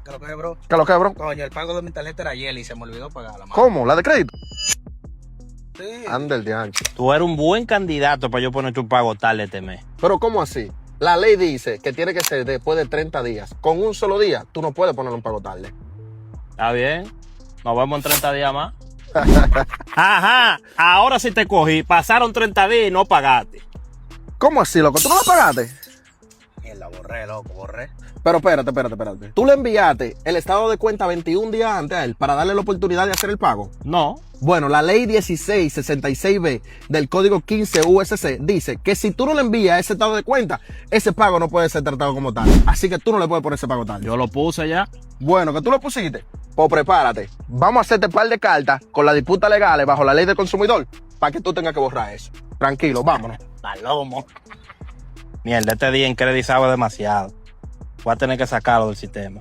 ¿Qué lo que es, bro? ¿Qué lo que, bro? Coño, el pago de mi tarjeta era ayer y se me olvidó pagarla, mano. ¿Cómo? ¿La de crédito? Sí. Anda el diancho. Tú eres un buen candidato para yo poner tu pago tarde este mes. Pero ¿cómo así? La ley dice que tiene que ser después de 30 días. Con un solo día, tú no puedes poner un pago tarde. ¿Está bien? Nos vemos en 30 días más. Ajá, ahora sí te cogí. Pasaron 30 días y no pagaste. ¿Cómo así, loco? ¿Tú no la pagaste? Mierda, borré, loco, borré. Pero espérate. ¿Tú le enviaste el estado de cuenta 21 días antes a él para darle la oportunidad de hacer el pago? No. Bueno, la ley 1666B del código 15 USC dice que si tú no le envías ese estado de cuenta, ese pago no puede ser tratado como tal. Así que tú no le puedes poner ese pago tal. Yo lo puse ya. Bueno, que tú lo pusiste. Pues prepárate. Vamos a hacerte un par de cartas con las disputas legales bajo la ley del consumidor para que tú tengas que borrar eso. Tranquilo, vámonos. Palomo. Mierda, este día en Credit sabe demasiado. Voy a tener que sacarlo del sistema.